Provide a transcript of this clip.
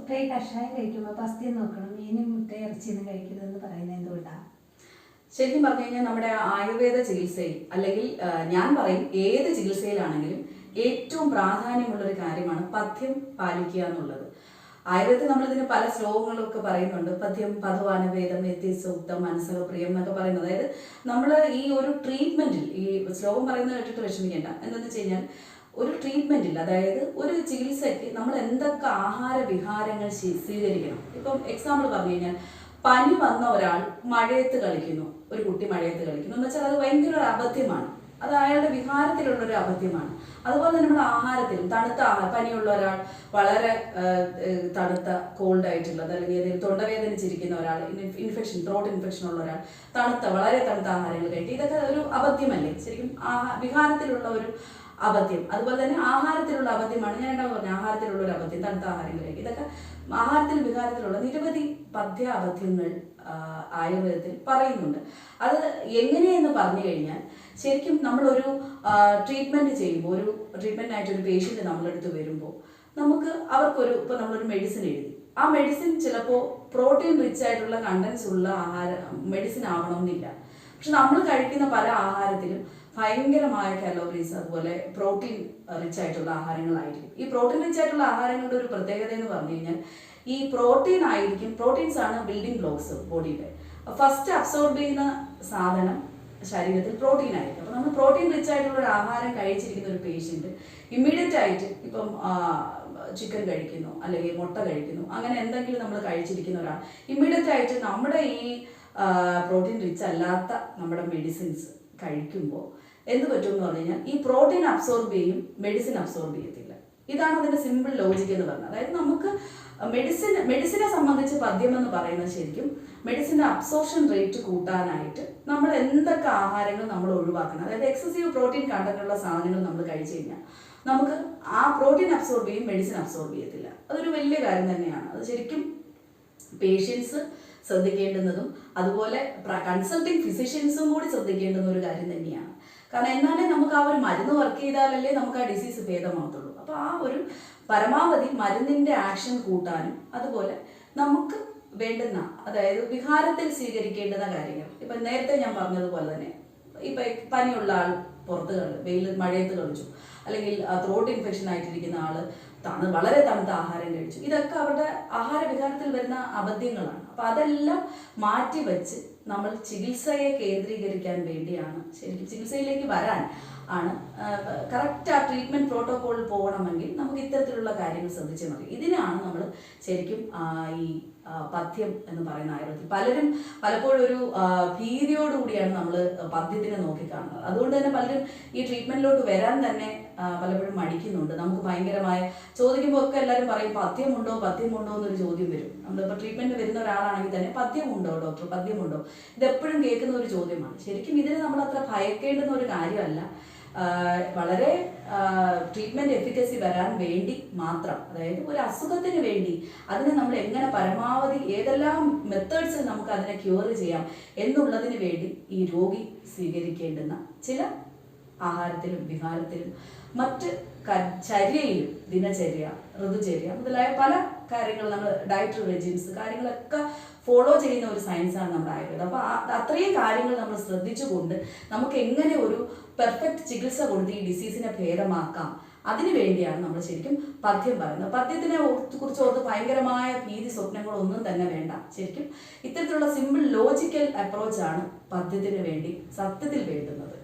മുട്ടയും കഷായം കഴിക്കുമ്പോൾ പസ്യം നോക്കണം, മീനും മുട്ട ഇറച്ചിയൊന്നും കഴിക്കരുതെന്ന് പറയുന്നത് എന്തുകൊണ്ടാണ്? ശരിക്കും പറഞ്ഞു കഴിഞ്ഞാൽ നമ്മുടെ ആയുർവേദ ചികിത്സയിൽ അല്ലെങ്കിൽ ഞാൻ പറയും ഏത് ചികിത്സയിലാണെങ്കിലും ഏറ്റവും പ്രാധാന്യമുള്ള ഒരു കാര്യമാണ് പഥ്യം പാലിക്കുക എന്നുള്ളത്. ആയുർവേദത്തിൽ നമ്മളിതിന് പല ശ്ലോകങ്ങളൊക്കെ പറയുന്നുണ്ട്. പഥ്യം പഥവാനവേദം വ്യത്യസ്തോക്തം മനസ്സക പ്രിയം എന്നൊക്കെ പറയുന്നത്. അതായത് നമ്മൾ ഈ ഒരു ട്രീറ്റ്മെന്റിൽ, ഈ ശ്ലോകം പറയുന്നത് കേട്ടിട്ട് വിഷമിക്കേണ്ട. എന്താണെന്ന് വെച്ച് കഴിഞ്ഞാൽ ഒരു ട്രീറ്റ്മെന്റിൽ, അതായത് ഒരു ചികിത്സയ്ക്ക് നമ്മൾ എന്തൊക്കെ ആഹാര വിഹാരങ്ങൾ സ്വീകരിക്കണം. ഇപ്പം എക്സാമ്പിൾ പറഞ്ഞു കഴിഞ്ഞാൽ പനി വന്ന ഒരാൾ മഴയത്ത് കളിക്കുന്നു, ഒരു കുട്ടി മഴയത്ത് കളിക്കുന്നു എന്ന് വെച്ചാൽ അത് ഭയങ്കര ഒരു അബദ്ധ്യമാണ്. അത് അയാളുടെ വിഹാരത്തിലുള്ളൊരു അബദ്ധ്യമാണ്. അതുപോലെ തന്നെ നമ്മുടെ ആഹാരത്തിലും തണുത്ത ആഹാരം, പനിയുള്ള ഒരാൾ വളരെ തണുത്ത കോൾഡ് ആയിട്ടുള്ളത് അല്ലെങ്കിൽ ഏതെങ്കിലും തൊണ്ടവേദനിച്ചിരിക്കുന്ന ഒരാൾ, ഇൻഫെക്ഷൻ ത്രോട്ട് ഇൻഫെക്ഷൻ ഉള്ള ഒരാൾ വളരെ തണുത്ത ആഹാരങ്ങൾ കഴിക്കുക, ഇതൊക്കെ ഒരു അബദ്ധ്യമല്ലേ ശരിക്കും? വിഹാരത്തിലുള്ള ഒരു അബദ്ധ്യം. അതുപോലെ തന്നെ ആഹാരത്തിലുള്ള അബദ്ധ്യമാണ്. ഞാൻ എന്താ പറഞ്ഞത്, ആഹാരത്തിലുള്ള ഒരു അബദ്ധ്യം, തണുത്ത ആഹാരങ്ങൾ കഴിക്കുക, ഇതൊക്കെ ആഹാരത്തിലും വിഹാരത്തിലുള്ള നിരവധി പഥ്യ അബദ്ധ്യങ്ങൾ ആയുർവേദത്തിൽ പറയുന്നുണ്ട്. അത് എങ്ങനെയെന്ന് പറഞ്ഞു കഴിഞ്ഞാൽ ശരിക്കും നമ്മളൊരു ട്രീറ്റ്മെന്റ് ചെയ്യുമ്പോൾ, ഒരു ട്രീറ്റ്മെന്റിനായിട്ട് ഒരു പേഷ്യന്റ് നമ്മളെടുത്ത് വരുമ്പോൾ അവർക്കൊരു ഇപ്പോൾ നമ്മളൊരു മെഡിസിൻ എഴുതി, ആ മെഡിസിൻ ചിലപ്പോൾ പ്രോട്ടീൻ റിച്ച് ആയിട്ടുള്ള കണ്ടൻസ് ഉള്ള മെഡിസിൻ ആവണമെന്നില്ല. പക്ഷെ നമ്മൾ കഴിക്കുന്ന പല ആഹാരത്തിലും ഭയങ്കരമായ കാലോറീസ്, അതുപോലെ പ്രോട്ടീൻ റിച്ച് ആയിട്ടുള്ള ആഹാരങ്ങളായിരിക്കും. ഈ പ്രോട്ടീൻ റിച്ച് ആയിട്ടുള്ള ആഹാരങ്ങളുടെ ഒരു പ്രത്യേകത എന്ന് പറഞ്ഞു കഴിഞ്ഞാൽ ഈ പ്രോട്ടീൻസ് ആണ് ബിൽഡിംഗ് ബ്ലോക്സ് ബോഡിയുടെ. ഫസ്റ്റ് അബ്സോർബ് ചെയ്യുന്ന സാധനം ശരീരത്തിൽ പ്രോട്ടീൻ ആയിരിക്കും. അപ്പോൾ നമ്മൾ പ്രോട്ടീൻ റിച്ച് ആയിട്ടുള്ള ഒരു ആഹാരം കഴിച്ചിരിക്കുന്ന ഒരു പേഷ്യന്റ് ഇമ്മീഡിയറ്റ് ആയിട്ട് ഇപ്പം ചിക്കൻ കഴിക്കുന്നു അല്ലെങ്കിൽ മുട്ട കഴിക്കുന്നു, അങ്ങനെ എന്തെങ്കിലും നമ്മൾ കഴിച്ചിരിക്കുന്ന ഒരാൾ ഇമ്മീഡിയറ്റ് ആയിട്ട് നമ്മുടെ ഈ പ്രോട്ടീൻ റിച്ച് അല്ലാത്ത നമ്മുടെ മെഡിസിൻസ് കഴിക്കുമ്പോൾ എന്ത് പറ്റുമെന്ന് പറഞ്ഞു കഴിഞ്ഞാൽ ഈ പ്രോട്ടീൻ അബ്സോർബ് ചെയ്യും, മെഡിസിൻ അബ്സോർബ് ചെയ്യത്തില്ല. ഇതാണ് അതിന്റെ സിമ്പിൾ ലോജിക് എന്ന് പറഞ്ഞത്. അതായത് നമുക്ക് മെഡിസിനെ സംബന്ധിച്ച് പഥ്യം എന്ന് പറയുന്നത് ശരിക്കും മെഡിസിന്റെ അബ്സോർപ്ഷൻ റേറ്റ് കൂട്ടാനായിട്ട് നമ്മൾ എന്തൊക്കെ ആഹാരങ്ങൾ നമ്മൾ ഒഴിവാക്കണം. അതായത് എക്സസീവ് പ്രോട്ടീൻ കണ്ടന്റ് ഉള്ള സാധനങ്ങൾ നമ്മൾ കഴിച്ചു കഴിഞ്ഞാൽ നമുക്ക് ആ പ്രോട്ടീൻ അബ്സോർബ് ചെയ്യും, മെഡിസിൻ അബ്സോർബ് ചെയ്യത്തില്ല. അതൊരു വലിയ കാര്യം തന്നെയാണ്. അത് ശരിക്കും പേഷ്യൻസ് ശ്രദ്ധിക്കേണ്ടുന്നതും അതുപോലെ കൺസൾട്ടിങ് ഫിസിഷ്യൻസും കൂടി ശ്രദ്ധിക്കേണ്ടുന്ന ഒരു കാര്യം തന്നെയാണ്. കാരണം എന്നാലേ നമുക്ക് ആ ഒരു മരുന്ന് വർക്ക് ചെയ്താലല്ലേ നമുക്ക് ആ ഡിസീസ് ഭേദമാകത്തുള്ളൂ. അപ്പോൾ ആ ഒരു പരമാവധി മരുന്നിന്റെ ആക്ഷൻ കൂട്ടാനും അതുപോലെ നമുക്ക് വേണ്ടുന്ന, അതായത് വിഹാരത്തിൽ സ്വീകരിക്കേണ്ടുന്ന കാര്യങ്ങൾ, ഇപ്പൊ നേരത്തെ ഞാൻ പറഞ്ഞതുപോലെ തന്നെ ഇപ്പൊ പനിയുള്ള ആൾ പുറത്ത് മഴയത്ത് കളിച്ചു, അല്ലെങ്കിൽ ത്രോട്ട് ഇൻഫെക്ഷൻ ആയിട്ടിരിക്കുന്ന ആള് വളരെ തണുത്ത ആഹാരം കഴിച്ചു, ഇതൊക്കെ അവരുടെ ആഹാര വിഹാരത്തിൽ വരുന്ന അബദ്ധ്യങ്ങളാണ്. അപ്പൊ അതെല്ലാം മാറ്റി വെച്ച് നമ്മൾ ചികിത്സയെ കേന്ദ്രീകരിക്കാൻ വേണ്ടിയാണ്, ശരിക്കും ചികിത്സയിലേക്ക് വരാൻ ആണ് കറക്റ്റ് ആ ട്രീറ്റ്മെന്റ് പ്രോട്ടോകോളിൽ പോകണമെങ്കിൽ നമുക്ക് ഇത്തരത്തിലുള്ള കാര്യങ്ങൾ ശ്രദ്ധിച്ചാൽ മതി. ഇതിനാണ് നമ്മൾ ശരിക്കും ഈ പഥ്യം എന്ന് പറയുന്ന ആയുർവേദത്തിൽ പലപ്പോഴും ഒരു ഭീതിയോടുകൂടിയാണ് നമ്മൾ പഥ്യത്തിനെ നോക്കിക്കാണുന്നത്. അതുകൊണ്ട് തന്നെ പലരും ഈ ട്രീറ്റ്മെന്റിലോട്ട് വരാൻ തന്നെ പലപ്പോഴും മടിക്കുന്നുണ്ട്. നമുക്ക് ഭയങ്കരമായ ചോദിക്കുമ്പോൾ ഒക്കെ എല്ലാവരും പറയും പഥ്യമുണ്ടോ എന്നൊരു ചോദ്യം വരും. നമ്മളിപ്പോൾ ട്രീറ്റ്മെന്റ് വരുന്ന ഒരാളാണെങ്കിൽ തന്നെ പഥ്യമുണ്ടോ ഡോക്ടർ, പഥ്യമുണ്ടോ, ഇതെപ്പോഴും കേൾക്കുന്ന ഒരു ചോദ്യമാണ്. ശരിക്കും ഇതിന് നമ്മൾ അത്ര ഭയക്കേണ്ടുന്ന ഒരു കാര്യമല്ല. വളരെ ട്രീറ്റ്മെന്റ് എഫിക്കസി വരാൻ വേണ്ടി മാത്രം, അതായത് ഒരു അസുഖത്തിന് വേണ്ടി അതിനെ നമ്മൾ എങ്ങനെ പരമാവധി ഏതെല്ലാം മെത്തേഡ്സ് നമുക്ക് അതിനെ ക്യൂർ ചെയ്യാം എന്നുള്ളതിന് വേണ്ടി ഈ രോഗി സ്വീകരിക്കേണ്ടുന്ന ചില ആഹാരത്തിലും വിഹാരത്തിലും മറ്റ് ചര്യയിലും, ദിനചര്യ, ഋതുചര്യ മുതലായ പല കാര്യങ്ങൾ, നമ്മൾ ഡയറ്ററി റെജിംസ് കാര്യങ്ങളൊക്കെ ഫോളോ ചെയ്യുന്ന ഒരു സയൻസാണ് നമ്മുടെ ആയുർവേദം. അപ്പോൾ അത്രയും കാര്യങ്ങൾ നമ്മൾ ശ്രദ്ധിച്ചുകൊണ്ട് നമുക്ക് എങ്ങനെ ഒരു പെർഫെക്റ്റ് ചികിത്സ കൊടുത്ത് ഈ ഡിസീസിനെ ഭേദമാക്കാം, അതിനു വേണ്ടിയാണ് നമ്മൾ ശരിക്കും പഥ്യം പറയുന്നത്. പഥ്യത്തിനെ കുറിച്ച് ഓർത്ത് ഭയങ്കരമായ ഭീതി സ്വപ്നങ്ങളൊന്നും തന്നെ വേണ്ട. ശരിക്കും ഇത്തരത്തിലുള്ള സിമ്പിൾ ലോജിക്കൽ അപ്രോച്ചാണ് പഥ്യത്തിന് വേണ്ടി സത്യത്തിൽ വേണ്ടുന്നത്.